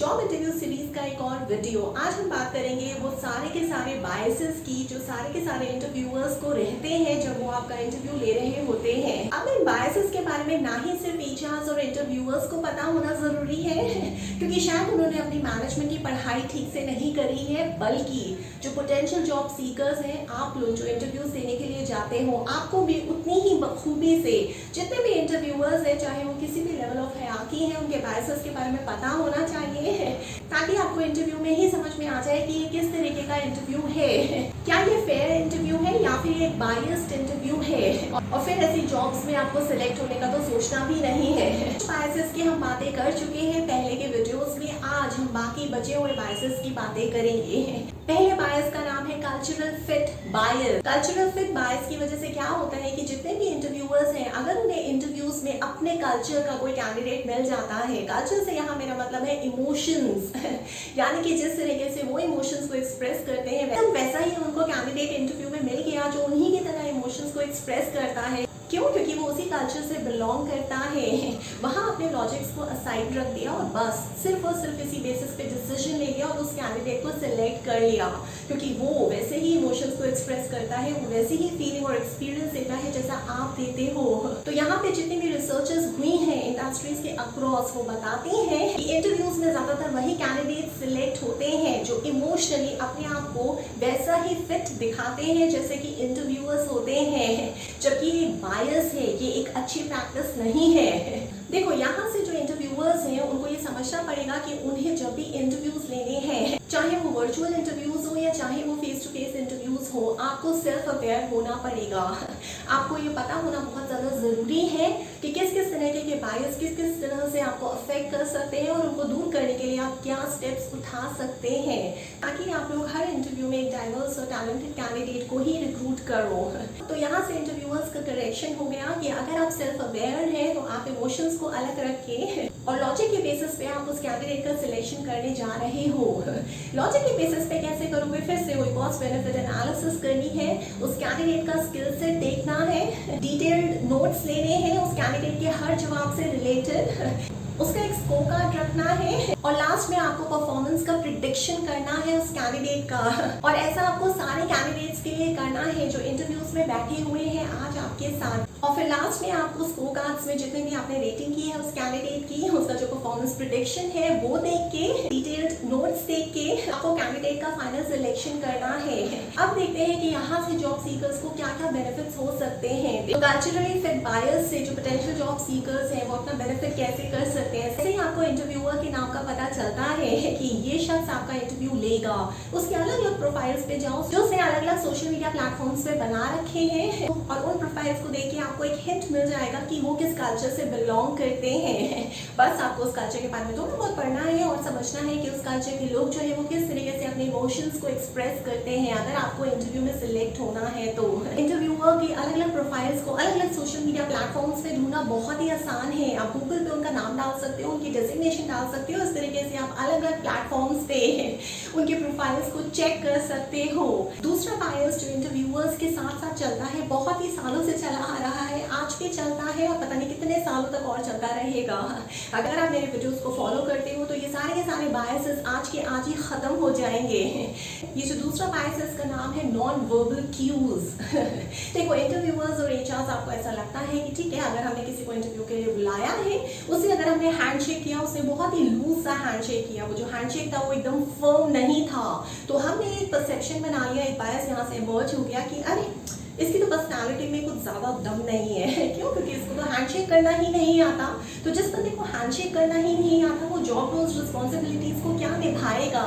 Job interview series का एक और वीडियो। आज हम बात करेंगे वो सारे के सारे बायसेस की जो सारे के सारे इंटरव्यूअर्स को रहते हैं जब वो आपका इंटरव्यू ले रहे होते हैं। अब इन बायसेस के बारे में ना ही सिर्फ एचआर्स और इंटरव्यूअर्स को पता होना जरूरी है क्योंकि शायद उन्होंने अपनी मैनेजमेंट की पढ़ाई ठीक से नहीं करी है, बल्कि जो पोटेंशियल जॉब सीकर्स हैं, आप लोग जो इंटरव्यूज देने के लिए जाते हो, आपको भी उतनी ही बखूबी से जितने भी इंटरव्यूअर्स हैं, चाहे वो किसी भी लेवल ऑफ हयाकी है, उनके बायसेस के बारे में पता होना चाहिए ताकि आपको इंटरव्यू में ही समझ में आ जाए कि ये किस तरीके का इंटरव्यू है, क्या ये फेयर इंटरव्यू है या फिर एक बायस्ड इंटरव्यू है। और फिर ऐसी जॉब्स में आपको सिलेक्ट होने का तो सोचना भी नहीं है। बायसेस की हम बातें कर चुके हैं पहले के वीडियोस में, आज हम बाकी बचे हुए बायसेस की बातें करेंगे। पहले बायस का नाम है कल्चरल फिट बायस। कल्चरल फिट बायस की वजह से क्या होता है कि जितने भी इंटरव्यूअर्स हैं, अगर उन्हें इंटरव्यूज में अपने कल्चर का कोई कैंडिडेट मिल जाता है, कल्चर से यहाँ मेरा मतलब है इमोशंस यानी कि जिस तरीके से वो इमोशंस को एक्सप्रेस करते हैं वैसा ही उनको कैंडिडेट इंटरव्यू में मिल गया जो उन्हीं की तरह इमोशंस को एक्सप्रेस करता है। क्यों? क्योंकि वो उसी कल्चर से बिलोंग करता है। वहाँ अपने लॉजिक्स को असाइड रख दिया और बस सिर्फ और सिर्फ इसी बेसिस पे डिसीजन ले लिया और उस कैंडिडेट को सिलेक्ट कर लिया क्योंकि वो वैसे ही इमोशंस को एक्सप्रेस करता है, वो वैसे ही फीलिंग और एक्सपीरियंस देता है जैसा आप देते हो। तो यहाँ पे जितनी भी रिसर्चेस हुई हैं इंडस्ट्रीज के अक्रॉस, वो बताती हैं कि इंटरव्यूज में ज्यादातर वही कैंडिडेट सिलेक्ट होते हैं जो इमोशनली अपने आप को वैसा ही फिट दिखाते हैं जैसे कि इंटरव्यूअर्स होते हैं, जबकि बायस है, ये एक अच्छी प्रैक्टिस नहीं है। देखो, यहाँ से जो इंटरव्यूअर्स हैं उनको ये समझना पड़ेगा कि उन्हें जब भी इंटरव्यूज लेने हैं, चाहे वो वर्चुअल इंटरव्यूज हो या चाहे वो फेस टू फेस इंटरव्यूज हो, आपको सेल्फ अवेयर होना पड़ेगा। आपको ये पता होना बहुत ज़्यादा ज़रूरी है कि किस किस तरह के बायस किस किस तरह से आपको अफेक्ट कर सकते हैं और उनको दूर करने के लिए आप क्या स्टेप्स उठा सकते हैं ताकि आप लोग हर इंटरव्यू में एक डाइवर्स और टैलेंटेड कैंडिडेट को ही रिक्रूट करो। तो यहाँ से इंटरव्यूअर्स का करेक्शन हो गया कि अगर आप सेल्फ अवेयर हैं तो आप इमोशंस को अलग रख के और लॉजिक के बेसिस पे आप उस कैंडिडेट का सिलेक्शन करने जा रहे हो। लॉजिक के बेसिस पे कैसे करोगे? फिर से वही कॉस्ट बेनिफिट एनालिसिस करनी है, उस कैंडिडेट का स्किल सेट देखना है, डिटेल्ड नोट्स लेने हैं उस कैंडिडेट के हर जवाब से रिलेटेड, उसका एक स्कोर कार्ड रखना है और लास्ट में आपको परफॉर्मेंस का प्रिडिक्शन करना है उस कैंडिडेट का। और ऐसा आपको सारे कैंडिडेट्स के लिए करना है जो इंटरव्यूज में बैठे हुए हैं आज आपके साथ। और फिर लास्ट में आपको स्कोर कार्ड्स में जितने भी आपने रेटिंग की है उस कैंडिडेट की, उसका जो परफॉर्मेंस प्रिडिक्शन है वो देख के, डिटेल्ड नोट्स देख के आपको कैंडिडेट का फाइनल सिलेक्शन करना है। अब देखते हैं कि यहाँ से जॉब सीकर्स को क्या क्या बेनिफिट्स हो सकते हैं। तो कल्चरली फिट बायस से जो पोटेंशियल जॉब सीकर्स हैं वो अपना बेनिफिट कैसे कर सकते हैं। ऐसे ही आपको इंटरव्यूअर के नाम का पता चलता है कि ये शख्स आपका इंटरव्यू लेगा, उसके अलग अलग प्रोफाइल्स पे जाओ जो उसने अलग अलग सोशल मीडिया प्लेटफॉर्म्स पे बना रखे हैं और उन प्रोफाइल्स को देख के आपको एक हिंट मिल जाएगा कि वो किस कल्चर से बिलोंग करते हैं। बस आपको उस कल्चर के बारे में थोड़ा बहुत पढ़ना है और समझना है कि उस कल्चर के लोग जो है वो किस तरीके से अपने इमोशंस को एक्सप्रेस करते हैं अगर आपको इंटरव्यू में सिलेक्ट होना है। तो इंटरव्यूअर की अलग अलग प्रोफाइल्स को अलग अलग सोशल मीडिया प्लेटफॉर्म्स पे ढूंढना बहुत ही आसान है। आप गूगल पे उनका नाम डाल सकते हो, उनकी डेजिग्नेशन डाल सकते हो, इस तरीके से आप अलग अलग प्लेटफॉर्म्स पे उनके प्रोफाइल्स को चेक कर सकते हो। दूसरा बायस जो इंटरव्यूअर्स के साथ साथ चलता है, बहुत ही सालों से चला आ रहा है, आज भी चलता है और पता नहीं कितने सालों तक और चलता रहेगा। अगर आप मेरे वीडियोस को फॉलो करते हो तो ये सारे के सारे बायसेस आज के आज ही खत्म हो जाएंगे। ये जो दूसरा बायस है इसका नाम है नॉन वर्बल क्यूज। देखो, इंटरव्यूअर्स और एचआर्स आपको ऐसा लगता है कि ठीक है, अगर हमने किसी को इंटरव्यू के लिए बुलाया है, उससे अगर हमने हैंडशेक किया, उसने बहुत ही लूज सा हैंडशेक किया, वो जो हैंडशेक था वो एकदम फर्म नहीं था, तो हमने एक परसेप्शन बना लिया, एक बायस यहाँ से इमर्ज हो गया कि अरे इसकी तो पर्सनालिटी में कुछ ज़्यादा दम नहीं है। क्यों? क्योंकि इसको तो हैंडशेक करना ही नहीं आता। तो जिस बंदे को हैंडशेक करना ही नहीं आता वो जॉब रोल्स रिस्पॉन्सिबिलिटीज को क्या निभाएगा।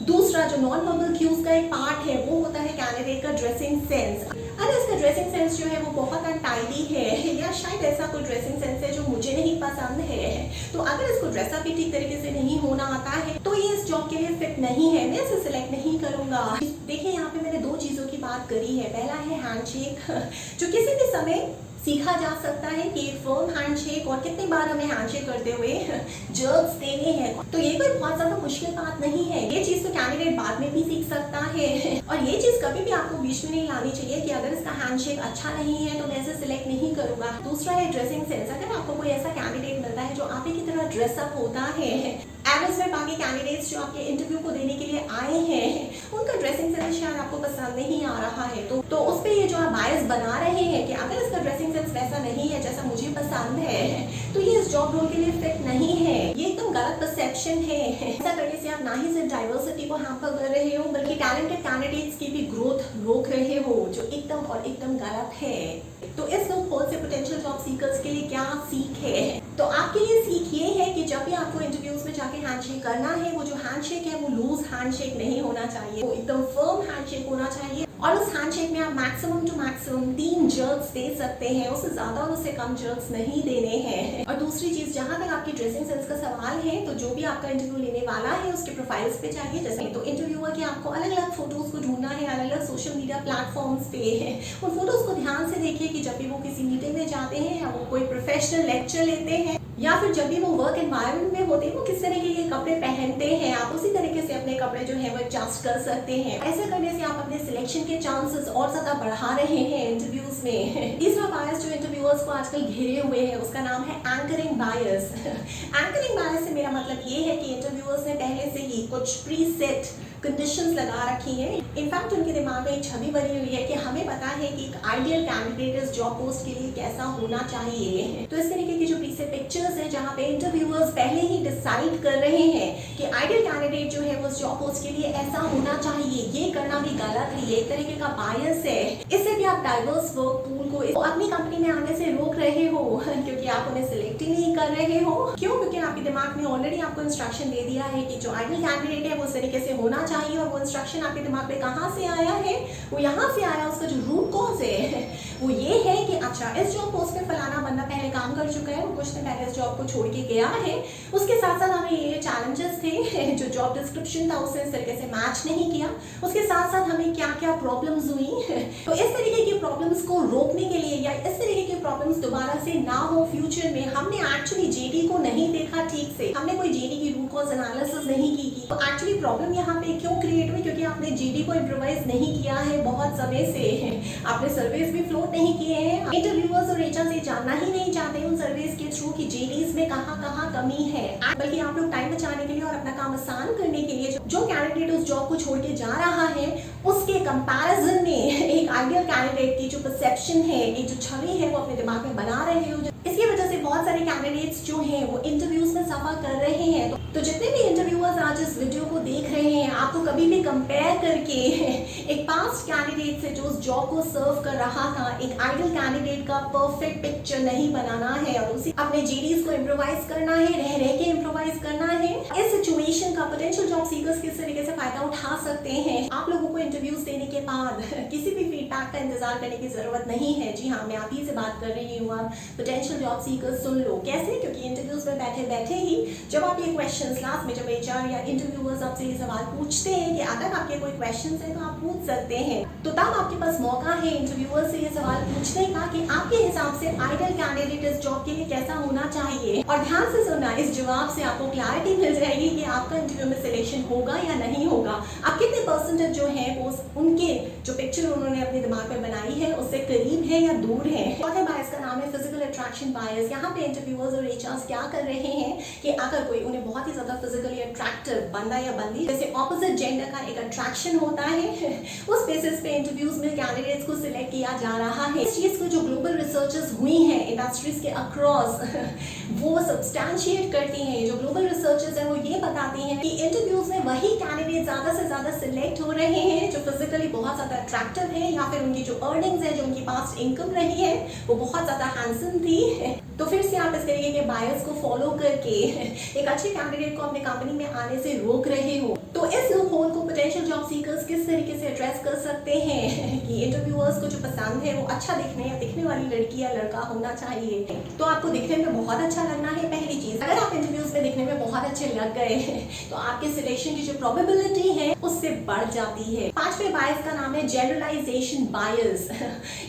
दूसरा जो नॉन वर्बल क्यूज का एक पार्ट है वो होता है कैंडिडेट का ड्रेसिंग सेंस। अगर इसका ड्रेसिंग सेंस जो है वो बहुत अनटाइडी है या शायद ऐसा कोई ड्रेसिंग सेंस है जो मुझे नहीं पसंद है, तो अगर इसको ड्रेसअप भी ठीक तरीके से नहीं होना आता है तो ये इस जॉब के लिए फिट नहीं है, मैं इसे सिलेक्ट नहीं करूंगा। देखिए, यहाँ पे मैंने दो चीज़ों की बात करी है। पहला है हैंडशेक, जो किसी भी समय सीखा जा सकता है कि फर्म हैंडशेक और कितनी बार हमें हैंडशेक करते हुए जर्क्स देने हैं, तो ये कोई बहुत ज्यादा मुश्किल बात नहीं है। ये चीज तो कैंडिडेट बाद में भी सीख सकता है और ये चीज कभी भी आपको बीच में नहीं लानी चाहिए कि अगर इसका हैंडशेक अच्छा नहीं है तो मैं इसे सिलेक्ट नहीं करूंगा। दूसरा है ड्रेसिंग सेंस। अगर आपको कोई ऐसा कैंडिडेट मिलता है जो आप ही की तरह ड्रेसअप होता है एवरेज में बाकी कैंडिडेट्स जो आपके इंटरव्यू को देने के लिए आए हैं उनका ड्रेसिंग सेंस शायद आपको पसंद नहीं आ रहा है, तो उस पे ये जो आप बायस बना रहे हैं कि अगर इसका ड्रेसिंग सेंस वैसा नहीं है जैसा मुझे पसंद है तो ये इस जॉब रोल के लिए फिट नहीं है, ये एकदम गलत परसेप्शन है। ऐसा करने से आप ना ही सिर्फ डाइवर्सिटी को हैम्पर कर रहे हो बल्कि टैलेंटेड कैंडिडेट्स की भी ग्रोथ रोक रहे हो, जो एकदम गलत है। तो इस लूपहोल से पोटेंशियल जॉब सीकर्स के लिए क्या सीख है? तो आपके लिए सीख ये है कि जब भी आपको इंटरव्यूज में जाके हैंडशेक करना है, वो जो हैंडशेक है वो लूज हैंडशेक नहीं होना चाहिए, वो एकदम फर्म हैंडशेक होना चाहिए। और उस हैंडशेक में आप मैक्सिमम टू मैक्सिमम 3 जर्क्स दे सकते हैं, उससे ज्यादा और उससे कम जर्क्स नहीं देने हैं। और दूसरी चीज, जहां तक आपकी ड्रेसिंग सेंस का सवाल है, तो जो भी आपका इंटरव्यू लेने वाला है उसके प्रोफाइल्स पे चाहिए, जैसे तो इंटरव्यूअर के आपको अलग अलग फोटोज को ढूंढना है अलग अलग सोशल मीडिया प्लेटफॉर्म्स पे है। उन फोटोज को ध्यान से देखिए कि जब भी वो किसी मीटिंग में जाते हैं या वो कोई प्रोफेशनल लेक्चर लेते हैं या फिर जब भी वो वर्क एनवायरनमेंट में होते हैं, वो किस तरीके के कपड़े पहनते हैं, आप उसी तरीके से अपने कपड़े जो है वो एडजस्ट कर सकते हैं। ऐसे करने से आप अपने सिलेक्शन के चांसेस और ज्यादा बढ़ा रहे हैं इंटरव्यूज में। तीसरा बायस जो इंटरव्यूअर्स को आजकल घेरे हुए है उसका नाम है एंकरिंग बायस। एंकरिंग बायस से मेरा मतलब ये है कि इंटरव्यूअर्स ने पहले से ही कुछ प्री सेट कंडीशंस लगा रखी है। इनफैक्ट उनके दिमाग में एक छवि बनी हुई है कि हमें पता है कि एक आइडियल कैंडिडेट इस जॉब पोस्ट के लिए कैसा होना चाहिए। तो इस तरीके की जो प्रीसेट पिक्चर्स है जहाँ पे इंटरव्यूअर्स पहले ही डिसाइड कर रहे हैं कि आइडियल कैंडिडेट जो है वो इस जॉब पोस्ट के लिए ऐसा होना चाहिए, ये करना भी गलत है, ये एक तरीके का बायस है। इससे भी आप डाइवर्स वर्क पूल को अपनी कंपनी में आने से रोक रहे हो क्योंकि आप उन्हें सिलेक्ट ही नहीं कर रहे हो। क्यों? क्योंकि आपके दिमाग में ऑलरेडी आपको इंस्ट्रक्शन दे दिया है कि जो आइडियल कैंडिडेट है वो इस तरीके से होना चाहिए, और वो इंस्ट्रक्शन आपके दिमाग में कहाँ से आया है? वो यहाँ से आया, उसका जो रूट कॉज है वो ये है कि अच्छा इस जॉब पोस्ट पे फलाना बंदा पहले काम कर चुका है, वो कुछ दिन पहले इस जॉब को छोड़ के गया है, उसके साथ साथ हमें ये चैलेंजेस थे, जो जॉब डिस्क्रिप्शन था उससे इस तरीके से मैच नहीं किया, उसके साथ साथ हमें क्या क्या प्रॉब्लम्स हुई। तो इस तरीके की प्रॉब्लम्स को रोकने के लिए या इस तरीके की प्रॉब्लम्स दोबारा से ना हो फ्यूचर में, हमने एक्चुअली जेडी को नहीं देखा ठीक से, हमने कोई जेडी की रूट कॉज एनालिसिस नहीं की। तो एक्चुअली प्रॉब्लम यहाँ पे क्यों क्रिएट हुई? क्योंकि आपने जेडी को इम्प्रोवाइज नहीं किया है बहुत समय से, आपने सर्वेस भी फ्लोट नहीं किए हैं। इंटरव्यूअर्स और एचआर से जानना ही नहीं चाहते उन सर्वेस के थ्रू कि जेडीज में कहाँ कहाँ कमी है, बल्कि आप लोग टाइम बचाने के लिए और अपना काम आसान करने के लिए जो कैंडिडेट उस जॉब को छोड़ के जा रहा है उसके कंपैरिजन में एक आइडियल कैंडिडेट की जो परसेप्शन है, एक जो छवि है वो अपने दिमाग में बना रहे हो। इसकी वजह से बहुत सारे कैंडिडेट्स जो हैं वो इंटरव्यूज में सफर कर रहे हैं। तो जितने भी इंटरव्यूअर्स आज इस वीडियो को देख रहे हैं, आपको कभी भी कंपेयर करके एक पास्ट कैंडिडेट से जो उस जॉब को सर्व कर रहा था, एक आइडियल कैंडिडेट का परफेक्ट पिक्चर नहीं बनाना है और उसी अपने जेडीज को इम्प्रोवाइज करना है, रह के इम्प्रोवाइज करना है। इस सिचुएशन का पोटेंशियल जॉब सीकर्स किस तरीके से फायदा उठा सकते हैं? आप लोगों को इंटरव्यूज देने के बाद किसी भी फीडबैक का इंतजार करने की जरूरत नहीं है। जी हाँ, मैं आप ही से बात कर रही हूँ। आप पोटेंशियल जॉब सीकर्स सुन लो। कैसे? क्योंकि इंटरव्यूज में बैठे बैठे ही जब आप ये क्वेश्चंस लास्ट में जब एचआर या इंटरव्यूअर्स आपसे ये सवाल पूछते हैं कि अगर आपके कोई क्वेश्चंस है तो आप पूछ सकते हैं, तो तब आपके पास मौका है इंटरव्यूअर से ये सवाल पूछने का कि आपके हिसाब से आइडियल कैंडिडेट इस जॉब के लिए कैसा होना चाहिए। और ध्यान से सुनना, इस जवाब से आपको क्लैरिटी मिल जाएगी कि आपका इंटरव्यू में सिलेक्शन होगा या नहीं होगा। आप कितने परसेंटेज जो है वो उनके जो पिक्चर उन्होंने अपने दिमाग में बनाई है उससे करीब है या दूर है। चौथे बायस का नाम है फिजिकल अट्रैक्शन बायस। यहाँ पे इंटरव्यूअर्स और एचआर्स क्या कर रहे हैं कि अगर कोई उन्हें बहुत ही ज्यादा फिजिकली अट्रैक्टिव बंदा या बंदी, जैसे ऑपोजिट जेंडर का एक अट्रैक्शन होता है, उस बेसिस पे इंटरव्यूज में कैंडिडेट्स को सिलेक्ट किया जा रहा है। इस चीज को जो ग्लोबल रिसर्चेस हुई हैं इंडस्ट्रीज के अक्रॉस वो सब्सटैंशिएट करती हैं। जो ग्लोबल रिसर्चेस हैं वो ये बताती हैं कि इंटरव्यूज में वही कैंडिडेट ज्यादा से ज्यादा सिलेक्ट हो रहे हैं जो फिजिकली बहुत ज्यादा अट्रैक्टिव है, या फिर उनकी जो अर्निंग्स है, जो उनकी पास्ट इनकम रही है वो बहुत ज्यादा हैंडसम थी। तो फिर से आप इस तरीके के बायस को फॉलो करके एक अच्छे कैंडिडेट को अपने कंपनी में आने से रोक रहे हो। तो इस लूपहोल को पोटेंशियल जॉब सीकर्स किस तरीके से एड्रेस कर सकते हैं कि इंटरव्यूअर्स को जो पसंद है वो अच्छा दिखने या दिखने वाली लड़की या लड़का होना चाहिए। तो आपको दिखने में बहुत अच्छा लगना है पहली चीज। अगर आप इंटरव्यूज में दिखने में बहुत अच्छे लग गए तो आपके सिलेक्शन की जो प्रोबेबिलिटी है उससे बढ़ जाती है। पांचवे बायस का नाम है जनरलाइजेशन बायस।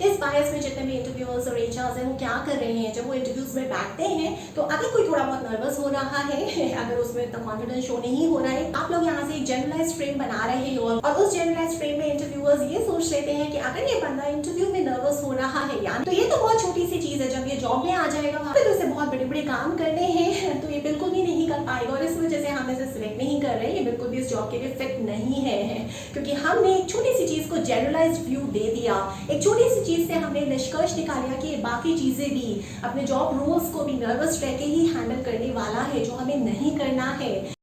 इस बायस में जितने भी इंटरव्यूअर्स और एचआर्स हैं वो क्या कर रहे हैं, जब वो इंटरव्यूज में बैठते हैं तो अगर कोई थोड़ा बहुत नर्वस हो रहा है, अगर उसमें इतना कॉन्फिडेंस शो नहीं हो रहा है, आप लोग यहाँ से एक जनरलाइज्ड फ्रेम बना रहे हो और उस जनरलाइज्ड फ्रेम में इंटरव्यूअर्स ये सोच लेते हैं कि अगर ये बंदा इंटरव्यू में नर्वस हो रहा है यार तो ये तो बहुत छोटी सी चीज है, जब ये जॉब में आ जाएगा फिर उसे बहुत बड़े बड़े काम करने हैं तो ये बिल्कुल भी नहीं कर पाएगा और इस वजह से हम इसे सिलेक्ट नहीं कर रहे हैं, ये बिल्कुल भी इस जॉब के लिए फिट नहीं है, क्योंकि हमने एक छोटी सी चीज को जनरलाइज्ड व्यू दे दिया, एक छोटी सी चीज से हमने निष्कर्ष निकाला कि बाकी चीजें भी अपने जॉब रोल्स को भी नर्वस रह के ही हैंडल करने वाला है, जो हमें नहीं करना है।